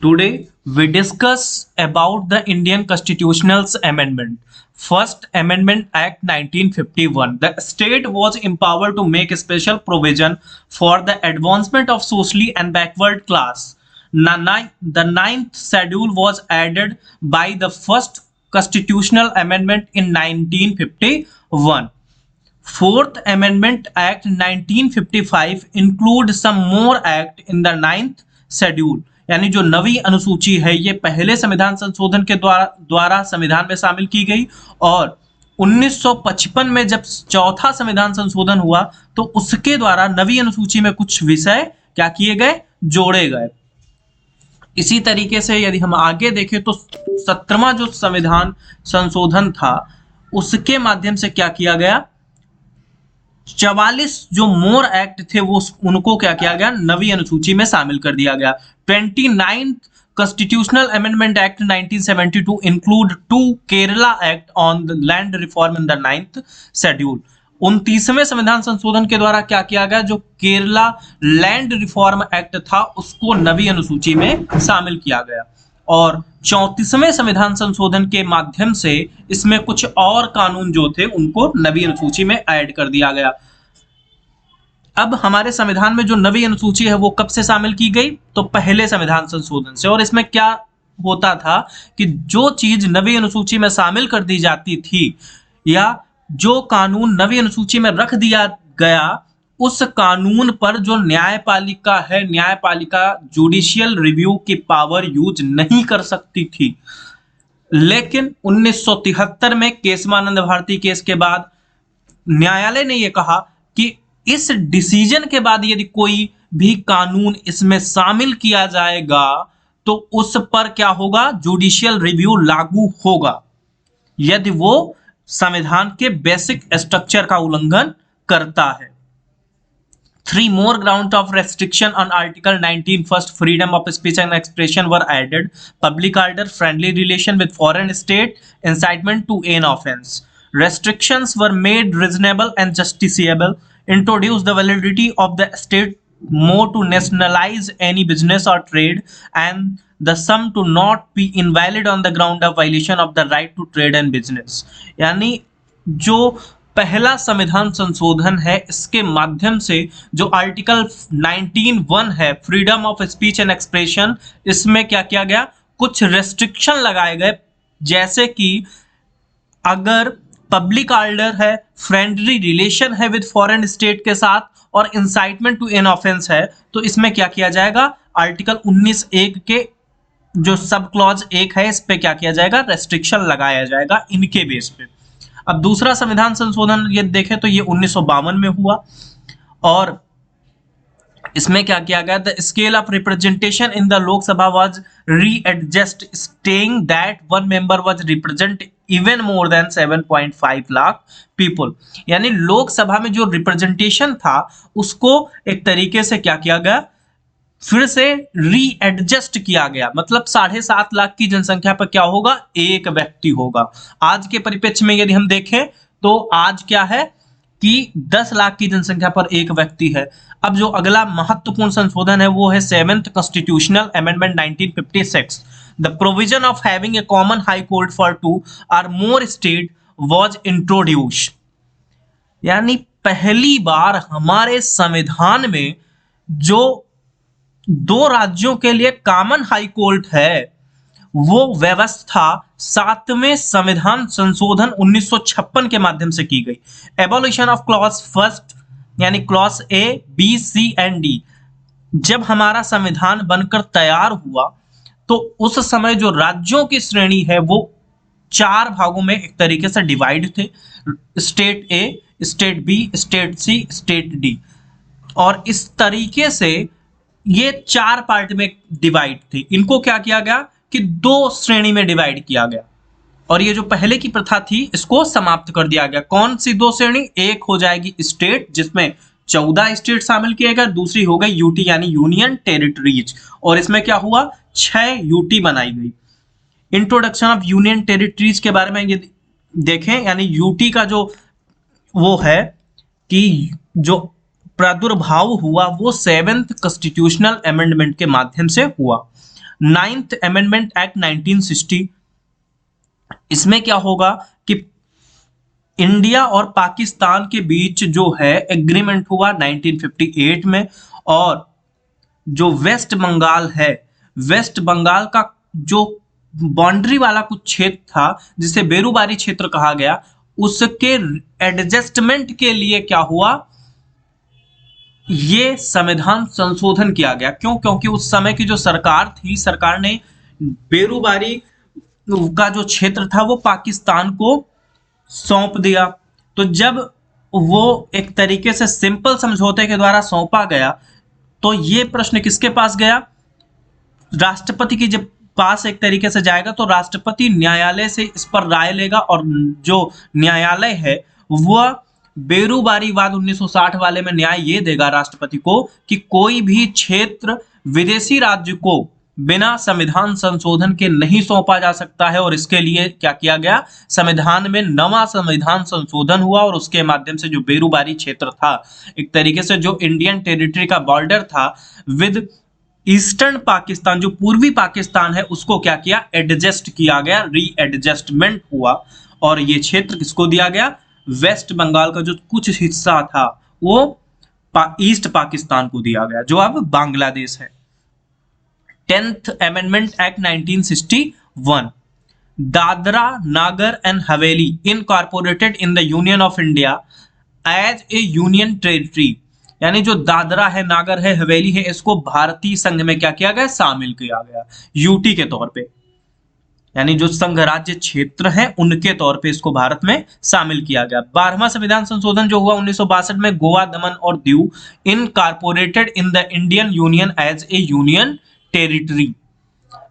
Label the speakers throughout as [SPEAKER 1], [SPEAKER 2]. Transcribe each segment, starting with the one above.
[SPEAKER 1] Today we discuss about the Indian Constitutional Amendment. First Amendment Act 1951. The state was empowered to make special provision for the advancement of socially and backward class. The ninth schedule was added by the first constitutional amendment in 1951. Fourth Amendment Act 1955 include some more act in the ninth schedule, यानी जो नवी अनुसूची है ये पहले संविधान संशोधन के द्वारा संविधान में शामिल की गई और 1955 में जब चौथा संविधान संशोधन हुआ तो उसके द्वारा नवी अनुसूची में कुछ विषय क्या किए गए, जोड़े गए। इसी तरीके से यदि हम आगे देखें तो 17वां जो संविधान संशोधन था उसके माध्यम से क्या किया गया, 44 जो मोर एक्ट थे वो उनको क्या किया गया, नवी अनुसूची में शामिल कर दिया गया। 29th Constitutional Amendment Act 1972 include 2 Kerala Act on the land reform in the 9th schedule। 29वें संविधान संशोधन के द्वारा क्या किया गया, जो केरला लैंड रिफॉर्म एक्ट था उसको नवी अनुसूची में शामिल किया गया और 34वें संविधान संशोधन के माध्यम से इसमें कुछ और कानून जो थे उनको नवी अनुसूची में ऐड कर दिया गया। अब हमारे संविधान में जो नवी अनुसूची है वो कब से शामिल की गई, तो पहले संविधान संशोधन से। और इसमें क्या होता था कि जो चीज नवी अनुसूची में शामिल कर दी जाती थी या जो कानून नवी अनुसूची में रख दिया गया उस कानून पर जो न्यायपालिका है, न्यायपालिका जुडिशियल रिव्यू की पावर यूज नहीं कर सकती थी। लेकिन 1973 में केशवानंद भारती केस के बाद न्यायालय ने यह कहा कि इस डिसीजन के बाद यदि कोई भी कानून इसमें शामिल किया जाएगा तो उस पर क्या होगा, जुडिशियल रिव्यू लागू होगा यदि वो संविधान के बेसिक स्ट्रक्चर का उल्लंघन करता है। 3 more grounds of restriction on Article 19 first freedom of speech and expression were added: public order, friendly relation with foreign state, incitement to an offense. Restrictions were made reasonable and justiciable, introduced the validity of the state more to nationalize any business or trade, and the sum to not be invalid on the ground of violation of the right to trade and business। यानी जो पहला संविधान संशोधन है इसके माध्यम से जो आर्टिकल 19(1) है freedom of speech and expression, इसमें क्या किया गया, कुछ रेस्ट्रिक्शन लगाए गए, जैसे कि अगर पब्लिक ऑर्डर है, फ्रेंडली रिलेशन है विद फॉरेन स्टेट के साथ और इंसाइटमेंट टू एन ऑफेंस है तो इसमें क्या किया जाएगा, आर्टिकल 19(1) के जो सब क्लॉज 1 है इस पे क्या किया जाएगा, रेस्ट्रिक्शन लगाया जाएगा इनके बेस पे। अब दूसरा संविधान संशोधन ये देखें तो ये 1952 में हुआ और इसमें क्या किया गया, the scale of representation in the Lok Sabha was readjust staying that 1 member was represent even more than 7.5 lakh people. यानी लोकसभा में जो रिप्रेजेंटेशन था उसको एक तरीके से क्या किया गया, फिर से रीएडजस्ट किया गया, मतलब 7.5 लाख की जनसंख्या पर क्या होगा, एक व्यक्ति होगा। आज के परिप्रेक्ष्य में यदि हम देखें तो आज क्या है कि 10 लाख की जनसंख्या पर एक व्यक्ति है। अब जो अगला महत्वपूर्ण संशोधन है वो है 7th constitutional amendment 1956। The provision of having a common high court for 2 और मोर स्टेट वाज इंट्रोड्यूस्ड। यानी पहली बार हमारे संविधान में जो 2 राज्यों के लिए कॉमन हाई कोर्ट है वो व्यवस्था 7वें संविधान संशोधन 1956 के माध्यम से की गई। एबॉलिशन ऑफ क्लॉज फर्स्ट यानी clause A, B, C and D जब हमारा संविधान बनकर तैयार हुआ तो उस समय जो राज्यों की श्रेणी है वो 4 भागों में एक तरीके से डिवाइड थे, state A, state B, state C, state D. और इस तरीके से ये 4 पार्ट में डिवाइड थे। इनको क्या किया गया कि 2 श्रेणी में डिवाइड किया गया और ये जो पहले की प्रथा थी इसको समाप्त कर दिया गया। कौन सी 2 श्रेणी, एक हो जाएगी स्टेट जिसमें 14 स्टेट शामिल किए गए, दूसरी हो गई यूटी यानी यूनियन टेरिटरीज और इसमें क्या हुआ, 6 यूटी बनाई गई। इंट्रोडक्शन ऑफ यूनियन टेरिटरीज के बारे में ये देखें, यानी यूटी का जो वो है कि जो प्रादुर्भाव हुआ वो 7th कॉन्स्टिट्यूशनल अमेंडमेंट के माध्यम से हुआ। नाइन्थ अमेंडमेंट एक्ट 1960, इसमें क्या होगा कि इंडिया और पाकिस्तान के बीच जो है एग्रीमेंट हुआ 1958 में, और जो वेस्ट बंगाल है, वेस्ट बंगाल का जो बाउंड्री वाला कुछ क्षेत्र था जिसे बेरूबारी क्षेत्र कहा गया, उसके एडजस्टमेंट के लिए क्या हुआ, ये संविधान संशोधन किया गया। क्यों? क्योंकि उस समय की जो सरकार थी, सरकार ने बेरूबारी का जो क्षेत्र था वो पाकिस्तान को सौंप दिया। तो जब वो एक तरीके से सिंपल समझौते के द्वारा सौंपा गया, तो ये प्रश्न किसके पास गया? राष्ट्रपति की जब पास एक तरीके से जाएगा तो राष्ट्रपति न्यायालय से इस पर राय लेगा, और जो न्यायालय है वह बेरूबारीवाद 1960 वाले में न्याय ये देगा राष्ट्रपति को कि कोई भी क्षेत्र विदेशी राज्य को बिना संविधान संशोधन के नहीं सौंपा जा सकता है। और इसके लिए क्या किया गया, संविधान में नवा संविधान संशोधन हुआ, और उसके माध्यम से जो बेरूबारी क्षेत्र था, एक तरीके से जो इंडियन टेरिटरी का बॉर्डर था विद ईस्टर्न पाकिस्तान, जो पूर्वी पाकिस्तान है, उसको क्या किया, एडजस्ट किया गया, री एडजस्टमेंट हुआ। और ये क्षेत्र किसको दिया गया? वेस्ट बंगाल का जो कुछ हिस्सा था वो ईस्ट पाकिस्तान को दिया गया, जो अब बांग्लादेश है। 10th amendment act 1961, Dadra Nagar and Haveli incorporated in the union of India as a union territory, यानी जो दादरा है, नागर है, हवेली है, इसको भारतीय संघ में क्या किया गया, शामिल किया गया यूटी के तौर पे, यानी जो संघ राज्य क्षेत्र है उनके तौर पे इसको भारत में शामिल किया गया। 12वां संविधान संशोधन जो हुआ 1962 में, गोवा, दमन और Diu incorporated in the Indian union as a union territory.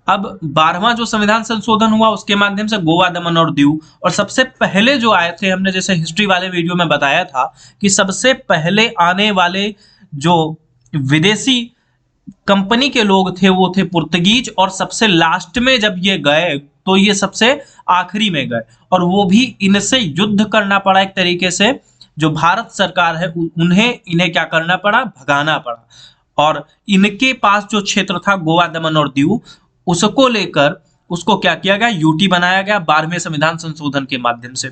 [SPEAKER 1] अब 12वां जो संविधान संशोधन हुआ उसके माध्यम से गोवा, दमन और दीव, और सबसे पहले जो आए थे, हमने जैसे हिस्ट्री वाले वीडियो में बताया था कि सबसे पहले आने वाले जो विदेशी कंपनी के लोग थे वो थे पुर्तगीज, और सबसे लास्ट में जब ये गए तो ये सबसे आखिरी में गए, और वो भी इनसे युद्ध करना पड़ा एक तरीके से। जो भारत सरकार है इन्हें क्या करना पड़ा, भगाना पड़ा। और इनके पास जो क्षेत्र था गोवा, दमन और दीव, उसको लेकर उसको क्या किया गया, यूटी बनाया गया 12वें संविधान संशोधन के माध्यम से।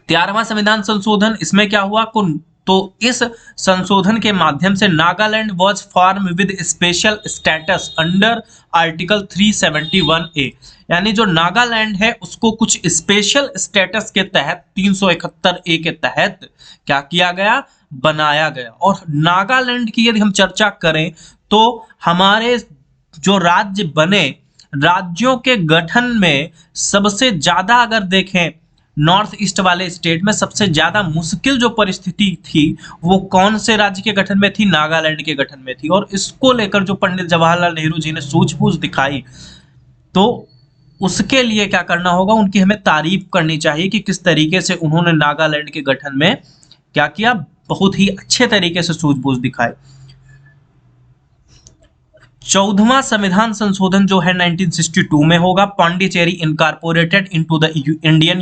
[SPEAKER 1] 13वां संविधान संशोधन, इसमें क्या हुआ, तो इस संशोधन के माध्यम से Nagaland was form with special status under article 371A, यानी जो नागालैंड है उसको कुछ स्पेशल स्टेटस के तहत 371A के तहत क्या किया गया, बनाया गया। और नागालैंड की यदि हम चर्चा करें तो हमारे जो राज्य बने, राज्यों के गठन में सबसे ज्यादा अगर देखें नॉर्थ ईस्ट वाले स्टेट में सबसे ज्यादा मुश्किल जो परिस्थिति थी वो कौन से राज्य के गठन में थी, नागालैंड के गठन में थी। और इसको लेकर जो पंडित जवाहरलाल नेहरू जी ने सूझबूझ दिखाई, तो उसके लिए क्या करना होगा, उनकी हमें तारीफ करनी चाहिए कि किस तरीके से उन्होंने नागालैंड के गठन में क्या किया, बहुत ही अच्छे तरीके से सूझबूझ दिखाई। 14वां संविधान संशोधन जो है 1962 में होगा, Pondicherry incorporated into the Indian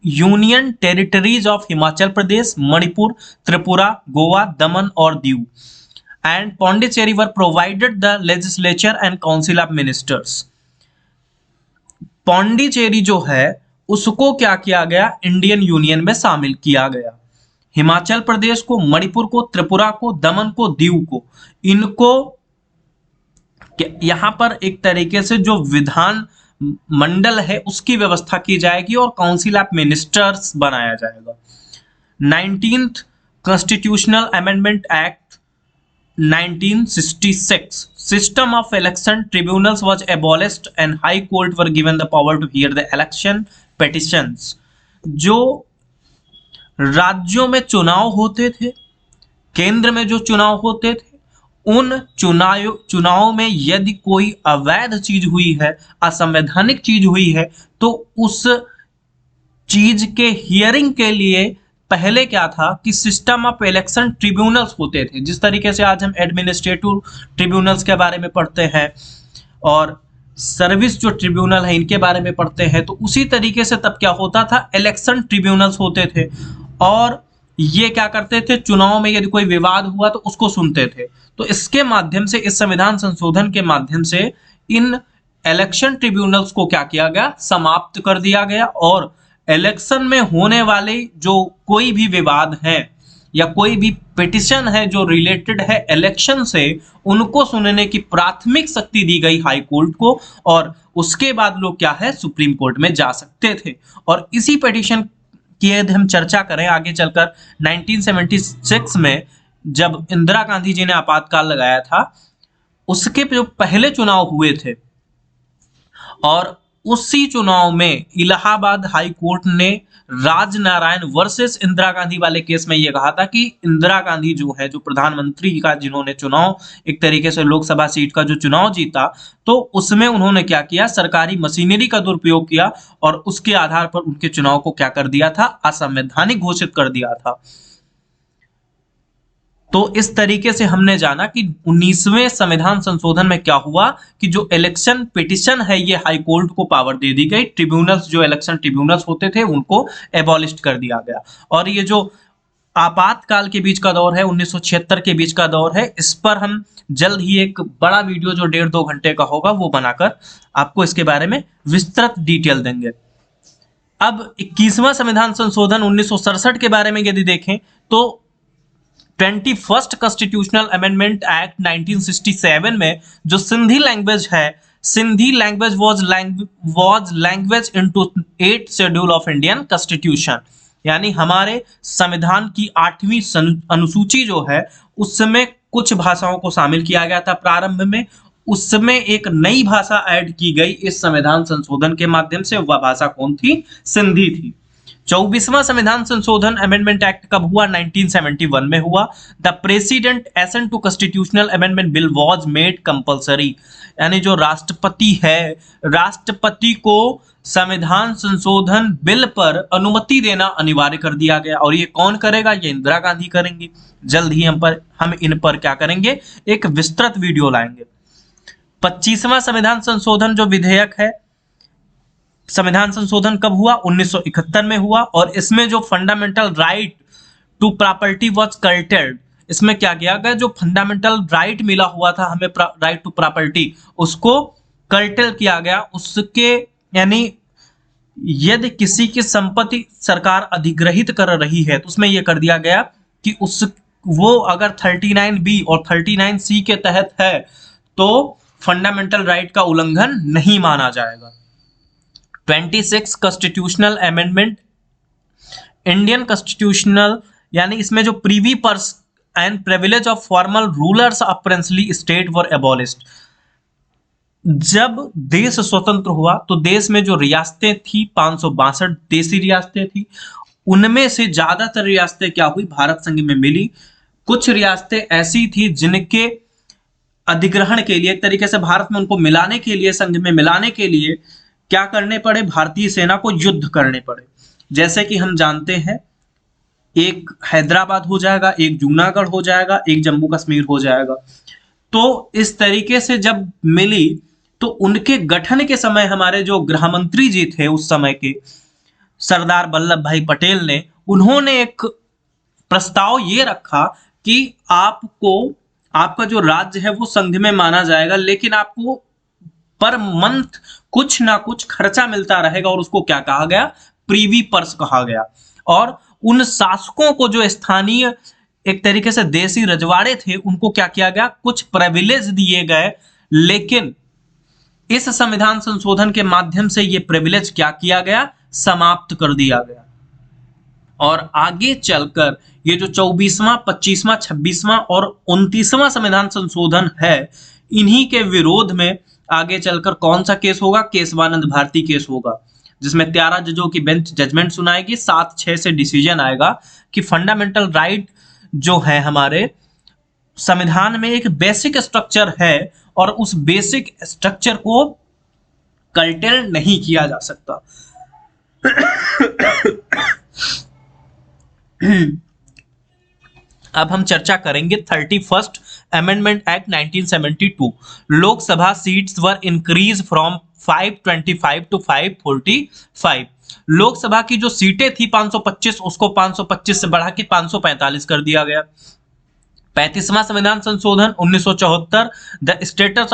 [SPEAKER 1] union territories of Himachal Pradesh, Manipur, Tripura, Goa, Daman और Diu, and Pondicherry were provided the legislature and council of ministers. Pondicherry जो है उसको क्या किया गया, इंडियन यूनियन में शामिल किया गया। हिमाचल प्रदेश को, मणिपुर को, त्रिपुरा को, दमन को, दीव को, इनको यहां पर एक तरीके से जो विधान मंडल है उसकी व्यवस्था की जाएगी और काउंसिल ऑफ मिनिस्टर्स बनाया जाएगा। 19th constitutional amendment act 1966, system of election tribunals was abolished and high court were given the power to hear the election petitions. जो राज्यों में चुनाव होते थे, केंद्र में जो चुनाव होते थे, उन चुनाव में यदि कोई अवैध चीज हुई है, असंवैधानिक चीज हुई है, तो उस चीज के हियरिंग के लिए पहले क्या था कि सिस्टम ऑफ इलेक्शन ट्रिब्यूनल्स होते थे। जिस तरीके से आज हम एडमिनिस्ट्रेटिव ट्रिब्यूनल्स के बारे में पढ़ते हैं और सर्विस जो ट्रिब्यूनल है इनके बारे में पढ़ते हैं, तो उसी तरीके से तब क्या होता था, इलेक्शन ट्रिब्यूनल्स होते थे। और ये क्या करते थे, चुनाव में यदि कोई विवाद हुआ तो उसको सुनते थे। तो इसके माध्यम से, इस संविधान संशोधन के माध्यम से इन इलेक्शन ट्रिब्यूनल्स को क्या किया गया, समाप्त कर दिया गया, और इलेक्शन में होने वाले जो कोई भी विवाद है या कोई भी पिटिशन है जो रिलेटेड है इलेक्शन से, उनको सुनने की प्राथमिक शक्ति दी गई हाई कोर्ट को, और उसके बाद लोग क्या है, सुप्रीम कोर्ट में जा सकते थे। और इसी पिटिशन की यदि हम चर्चा करें आगे चलकर, 1976 में जब इंदिरा गांधी जी ने आपातकाल लगाया था, उसके जो पहले चुनाव हुए थे, और उसी चुनाव में इलाहाबाद हाई कोर्ट ने राजनारायण वर्सेस इंदिरा गांधी वाले केस में यह कहा था कि इंदिरा गांधी जो है, जो प्रधानमंत्री का जिन्होंने चुनाव, एक तरीके से लोकसभा सीट का जो चुनाव जीता, तो उसमें उन्होंने क्या किया, सरकारी मशीनरी का दुरुपयोग किया, और उसके आधार पर उनके चुनाव को क्या कर दिया था, असंवैधानिक घोषित कर दिया था। तो इस तरीके से हमने जाना कि 19वें संविधान संशोधन में क्या हुआ कि जो इलेक्शन पिटिशन है, ये हाई कोर्ट को पावर दे दी गई, ट्रिब्यूनल्स, जो इलेक्शन ट्रिब्यूनल्स होते थे, उनको एबॉलिश कर दिया गया। और ये जो आपातकाल के बीच का दौर है, 1976 के बीच का दौर है, इस पर हम जल्द ही एक बड़ा वीडियो जो 1.5-2 घंटे का होगा वो बनाकर आपको इसके बारे में विस्तृत डिटेल देंगे। अब 21वां संविधान संशोधन 1967 के बारे में यदि देखें तो 21st कॉन्स्टिट्यूशनल अमेंडमेंट एक्ट 1967 में जो सिंधी लैंग्वेज है, Sindhi language was language into 8th schedule of Indian constitution, यानी हमारे संविधान की 8वीं अनुसूची जो है, उसमें कुछ भाषाओं को शामिल किया गया था प्रारंभ में, उसमें एक नई भाषा ऐड की गई इस संविधान संशोधन के माध्यम से, वह भाषा कौन थी, सिंधी थी। 24वां संविधान संशोधन अमेंडमेंट एक्ट कब हुआ, 1971 में हुआ। The president assent to constitutional amendment bill was made compulsory, यानी जो राष्ट्रपति है, राष्ट्रपति को संविधान संशोधन बिल पर अनुमति देना अनिवार्य कर दिया गया। और ये कौन करेगा, ये इंदिरा गांधी करेंगी। जल्द ही हम इन पर क्या करेंगे, एक विस्तृत वीडियो लाएंगे। 25वां संविधान संशोधन जो विधेयक है, संविधान संशोधन कब हुआ, 1971 में हुआ, और इसमें जो fundamental right to property was curtailed, इसमें क्या किया गया, जो फंडामेंटल राइट मिला हुआ था हमें, राइट टू प्रॉपर्टी, उसको कर्टेल किया गया। उसके यानी यदि किसी की संपत्ति सरकार अधिग्रहित कर रही है तो उसमें यह कर दिया गया कि वो अगर 39B और 39C के तहत है तो फंडामेंटल राइट का उल्लंघन नहीं माना जाएगा। 26 कॉन्स्टिट्यूशनल अमेंडमेंट इंडियन कॉन्स्टिट्यूशनल, यानी इसमें जो Privi purse and privilege of formal rulers of princely state were abolished. जब देश स्वतंत्र हुआ तो देश में जो रियासतें थी, 562 देसी रियासतें थी, उनमें से ज्यादातर रियासतें क्या हुई, भारत संघ में मिली। कुछ रियासतें ऐसी थी जिनके अधिग्रहण के लिए, एक तरीके से भारत में उनको मिलाने के लिए, संघ में मिलाने के लिए क्या करने पड़े, भारतीय सेना को युद्ध करने पड़े। जैसे कि हम जानते हैं, एक हैदराबाद हो जाएगा, एक जूनागढ़ हो जाएगा, एक जम्मू कश्मीर हो जाएगा। तो इस तरीके से जब मिली तो उनके गठन के समय हमारे जो गृह मंत्री जी थे उस समय के, सरदार वल्लभ भाई पटेल ने, उन्होंने एक प्रस्ताव ये रखा कि आपका जो राज्य है वो संघ में माना जाएगा, लेकिन आपको पर मंथ कुछ ना कुछ खर्चा मिलता रहेगा, और उसको क्या कहा गया, प्रीवी पर्स कहा गया। और उन शासकों को जो स्थानीय एक तरीके से देसी रजवाड़े थे, उनको क्या किया गया, कुछ प्रिविलेज दिए गए। लेकिन इस संविधान संशोधन के माध्यम से ये प्रिविलेज क्या किया गया, समाप्त कर दिया गया। और आगे चलकर ये जो 24वां, 25वां, 26वां और 29वां संविधान संशोधन है, इन्हीं के विरोध में आगे चलकर कौन सा केस होगा, केशवानंद भारती केस होगा, जिसमें 13 जजों की बेंच जजमेंट सुनाएगी, 7-6 से डिसीजन आएगा कि फंडामेंटल राइट जो है हमारे संविधान में एक बेसिक स्ट्रक्चर है, और उस बेसिक स्ट्रक्चर को कर्टेल नहीं किया जा सकता। अब हम चर्चा करेंगे 31st amendment act 1972। Lok Sabha seats were increase from 525 to 545। Lok Sabha की जो सीटें थी 525, उसको 525 से बढ़ा के 545 कर दिया गया। 35वां संविधान संशोधन 1974, the status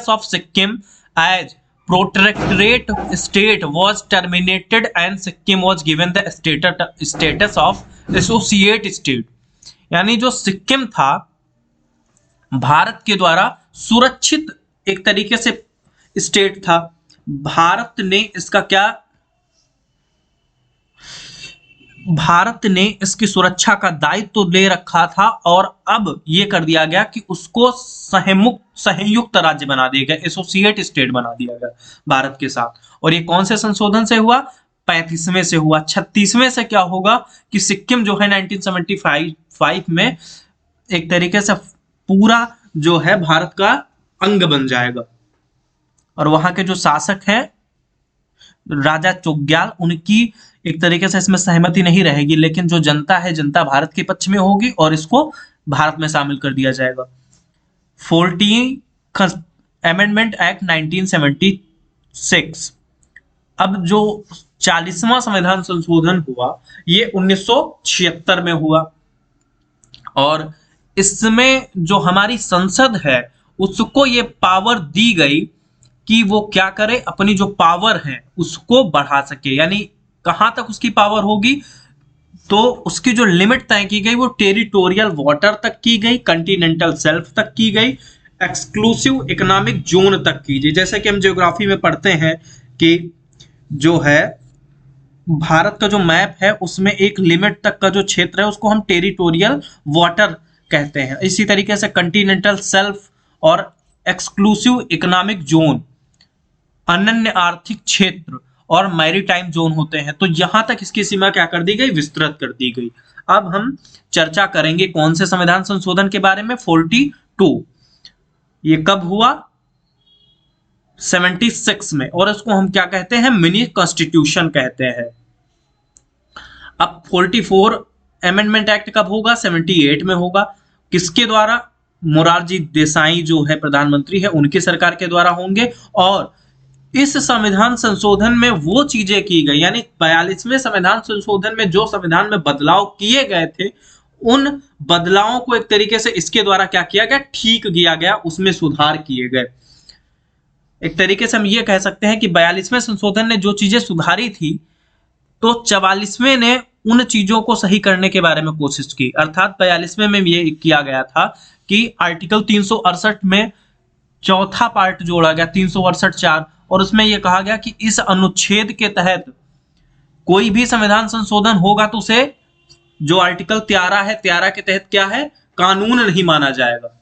[SPEAKER 1] of Sikkim as protectorate state was terminated and Sikkim was given the status of associate state। यानी जो सिक्किम था भारत के द्वारा सुरक्षित एक तरीके से स्टेट था। भारत ने इसका क्या, भारत ने इसकी सुरक्षा का दायित्व तो ले रखा था और अब यह कर दिया गया कि उसको संयुक्त राज्य बना दिया गया, एसोसिएट स्टेट बना दिया गया भारत के साथ। और ये कौन से संशोधन से हुआ? 35वें से हुआ। 36वें से क्या होगा कि सिक्किम जो है 1975 में एक तरीके से पूरा जो है भारत का अंग बन जाएगा और वहां के जो शासक हैं राजा चोग्याल, उनकी एक तरीके से इसमें सहमति नहीं रहेगी, लेकिन जो जनता है, जनता भारत के पक्ष में होगी और इसको भारत में शामिल कर दिया जाएगा। 14th amendment act 1976। अब जो 40वां संविधान संशोधन हुआ ये 1976 में हुआ और इसमें जो हमारी संसद है उसको ये पावर दी गई कि वो क्या करे, अपनी जो पावर है उसको बढ़ा सके। यानी कहां तक उसकी पावर होगी, तो उसकी जो लिमिट तय की गई वो टेरिटोरियल वाटर तक की गई, कॉन्टिनेंटल शेल्फ तक की गई, एक्सक्लूसिव इकोनॉमिक जोन तक की गई। जैसे कि हम ज्योग्राफी में पढ़ते हैं कि जो है भारत का जो मैप है उसमें एक लिमिट तक का जो क्षेत्र है उसको हम टेरिटोरियल वाटर कहते हैं। इसी तरीके से कॉन्टिनेंटल शेल्फ और एक्सक्लूसिव इकोनॉमिक जोन, अनन्य आर्थिक क्षेत्र और मैरीटाइम जोन होते हैं। तो यहां तक इसकी सीमा क्या कर दी गई, विस्तृत कर दी गई। अब हम चर्चा करेंगे कौन से संविधान संशोधन के बारे में, 42। ये कब हुआ? 76 में, और इसको हम क्या कहते हैं, मिनी कॉन्स्टिट्यूशन कहते हैं। अब 44 अमेंडमेंट एक्ट कब होगा? 78 में होगा। किसके द्वारा? मोरारजी देसाई जो है प्रधानमंत्री है उनकी सरकार के द्वारा होंगे। और इस संविधान संशोधन में वो चीजें की गई, यानी 42वें संविधान संशोधन में जो संविधान में बदलाव किए गए थे उन बदलावों को एक तरीके से इसके द्वारा क्या किया गया, ठीक किया गया, उसमें सुधार किए गए। एक तरीके से हम ये कह सकते हैं कि 42वें संशोधन ने जो चीजें सुधारी थी तो 44वें ने उन चीजों को सही करने के बारे में कोशिश की। अर्थात 42वें में ये किया गया था कि आर्टिकल 368 में चौथा पार्ट जोड़ा गया, 368(4), और उसमें यह कहा गया कि इस अनुच्छेद के तहत कोई भी संविधान संशोधन होगा तो उसे जो आर्टिकल 13 है, 13 के तहत क्या है, कानून नहीं माना जाएगा,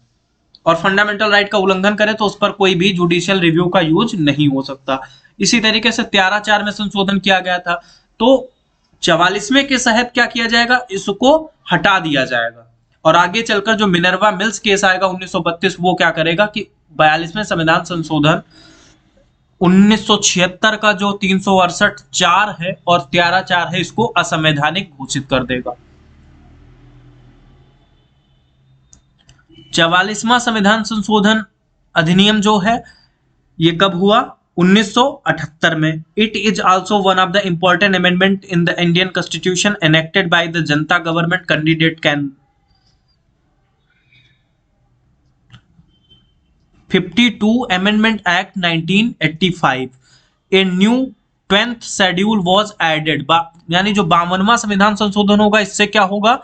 [SPEAKER 1] और फंडामेंटल राइट का उल्लंघन करे तो उस पर कोई भी जुडिशियल रिव्यू का यूज नहीं हो सकता। इसी तरीके से 13(4) में संशोधन किया गया था। तो 44वें के तहत क्या किया जाएगा, इसको हटा दिया जाएगा। और आगे चलकर जो मिनर्वा मिल्स केस आएगा 1932, वो क्या करेगा कि 42वें संविधान संशोधन 1976 का जो 368(4) है और 13(4) है इसको असंवैधानिक घोषित कर देगा। 44वां संविधान संशोधन अधिनियम जो है ये कब हुआ? 1978 में। It is also one of the important amendment in the Indian constitution enacted by the Janata government candidate can. 52 Amendment Act 1985, a new 10th schedule was added। यानी जो 52वां संविधान संशोधन होगा इससे क्या होगा,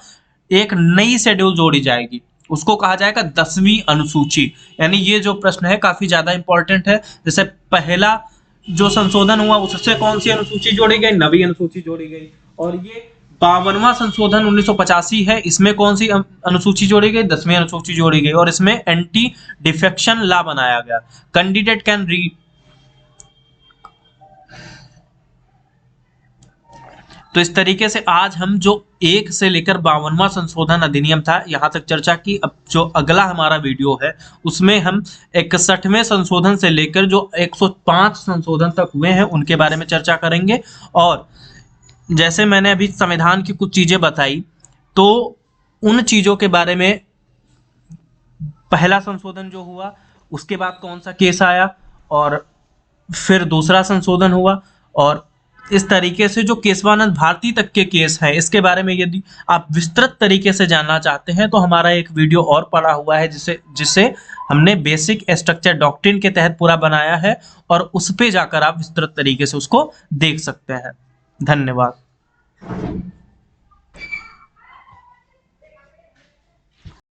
[SPEAKER 1] एक नई शेड्यूल जोड़ी जाएगी, उसको कहा जाएगा 10वीं अनुसूची। यानी ये जो प्रश्न है काफी ज्यादा इंपॉर्टेंट है। जैसे पहला जो संशोधन हुआ उससे कौन सी अनुसूची जोड़ी गई, 9वीं अनुसूची जोड़ी गई। और ये 52वां संशोधन 1985 है, इसमें कौन सी अनुसूची जोड़ी गई, 10वीं अनुसूची जोड़ी गई, और इसमें एंटी डिफेक्शन लॉ बनाया गया। Candidate can read. तो इस तरीके से आज हम जो 1 से लेकर 52वां संशोधन अधिनियम था यहां तक चर्चा की। अब जो अगला हमारा वीडियो है उसमें हम 61वें संशोधन से लेकर जो 105 संशोधन तक हुए हैं उनके बारे में चर्चा करेंगे। और जैसे मैंने अभी संविधान की कुछ चीजें बताई, तो उन चीजों के बारे में पहला संशोधन जो हुआ, उसके बाद कौन सा केस आया, और फिर दूसरा संशोधन हुआ, और इस तरीके से जो केशवानंद भारती तक के केस हैं, इसके बारे में यदि आप विस्तृत तरीके से जानना चाहते हैं तो हमारा एक वीडियो और पड़ा हुआ है जिसे जिसे हमने बेसिक स्ट्रक्चर डॉक्ट्रिन के तहत पूरा बनाया है, और उस पे जाकर आप विस्तृत तरीके से उसको देख सकते हैं। धन्यवाद।